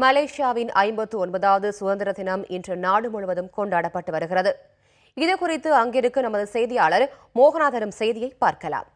மலேசியாவின் 59வது சுதந்திர தினம் இன்று நாடு முழுவதும் கொண்டாடப்பட்டு வருகிறது. இதுகுறித்து அங்கிருக்கும் நமது செய்தியாளர் மோகனா தரும் செய்தியை பார்க்கலாம்.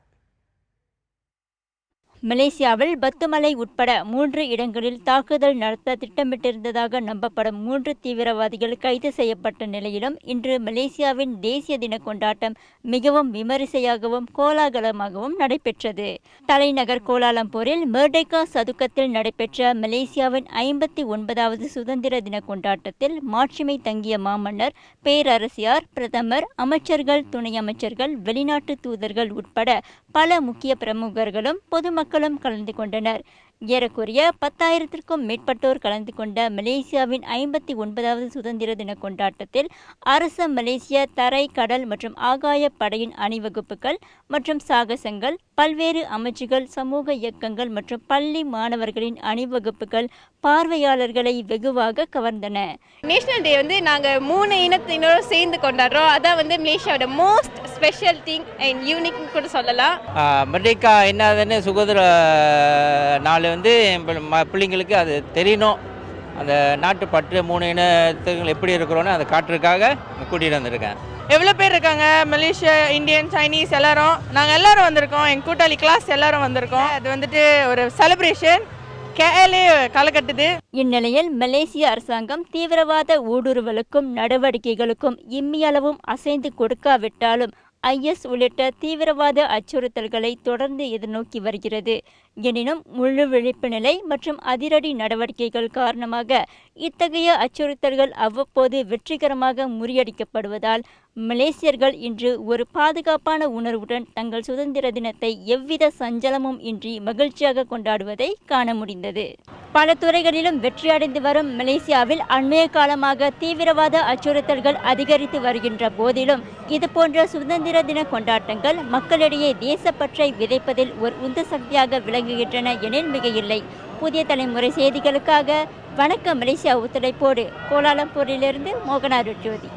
மலேசியாவில் பத்துமலை உட்பட 3 இடங்களில் தாக்குதல் நடத்த திட்டமிட்டிருந்ததாக நம்பப்படும் 3 தீவிரவாதிகள் கைது செய்யப்பட்ட நிலையிலும் இன்று மலேசியாவின் தேசிய தின கொண்டாட்டம் மிகவும் விமரிசையாகவும் கோலாகலமாகவும் நடைபெற்றது. தலைநகர் கோலாலம்பூரில் மெர்டேக்கா சதுக்கத்தில் நடைபெற்ற மலேசியாவின் 59வது சுதந்திர தின கொண்டாட்டத்தில் மாட்சிமை தங்கிய மாமன்னர், பேரரசியார், பிரதமர், அமைச்சர்கள், துணை அமைச்சர்கள், வெளிநாட்டு தூதர்கள் உட்பட பல முக்கிய பிரமுகர்களும் பொதுமக்களும் கலந்து கொண்டனர். ஏறக்குறைய 10,000க்கும் மேற்பட்டோர் கலந்து கொண்ட மலேசியாவின் 59வது சுதந்திர தின கொண்டாட்டத்தில் அரச மலேசிய தரை, கடல் மற்றும் ஆகாய படையின் அணிவகுப்புகள் மற்றும் சாகசங்கள், பல்வேறு அமைச்சுகள், சமூக இயக்கங்கள் மற்றும் பள்ளி மாணவர்களின் அணிவகுப்புகள் பார்வையாளர்களை வெகுவாக கவர்ந்தன. நேஷனல் டே நாங்கள் 3 இனத்தினரும் சேர்ந்து கொண்டாடுறோம். அதான் மலேசியாவோட most special thing and unique கூட சொல்லலாம். மெர்டேக்கா என்னதுன்னு சுதந்திர நாள் பிள்ளைங்களுக்கு அது தெரியணும். அந்த நாட்டுப்பற்று 3 இனத்துகள் எப்படி இருக்கிறோன்னு அதை காட்டுறதுக்காக கூட்டிகிட்டு வந்திருக்கேன். எவ்வளோ பேர் இருக்காங்க, மலேசியா, இந்தியன், சைனீஸ் எல்லாரும், நாங்கள் எல்லாரும் வந்திருக்கோம். எங்கள் கூட்டாளி கிளாஸ் எல்லாரும் வந்திருக்கோம். அது ஒரு செலிப்ரேஷன் கேலே கலக்கட்டுது. இந்நிலையில் மலேசிய அரசாங்கம் தீவிரவாத ஊடுருவலுக்கும் நடவடிக்கைகளுக்கும் இம்மியளவும் அசைந்து கொடுக்காவிட்டாலும் IS உள்ளிட்ட தீவிரவாத அச்சுறுத்தல்களை தொடர்ந்து எதிர்நோக்கி வருகிறது. எனினும் முழு விழிப்பு நிலை மற்றும் அதிரடி நடவடிக்கைகள் காரணமாக இத்தகைய அச்சுறுத்தல்கள் அவ்வப்போது வெற்றிகரமாக முறியடிக்கப்படுவதால் மலேசியர்கள் இன்று ஒரு பாதுகாப்பான உணர்வுடன் தங்கள் சுதந்திர தினத்தை எவ்வித சஞ்சலமும் இன்றி மகிழ்ச்சியாக கொண்டாடுவதை காண முடிந்தது. பல துறைகளிலும் வெற்றியடைந்து வரும் மலேசியாவில் அண்மைய காலமாக தீவிரவாத அச்சுறுத்தல்கள் அதிகரித்து வருகின்ற போதிலும் இதுபோன்ற சுதந்திர தின கொண்டாட்டங்கள் மக்களிடையே தேசப்பற்றை விதைப்பதில் ஒரு உந்து சக்தியாக விளங்குகின்றன எனில் மிகையில்லை. புதிய தலைமுறை செய்திகளுக்காக வணக்கம் மலேசியா ஒத்துழைப்போடு கோலாலம்பூரிலிருந்து மோகனா ஜோதி.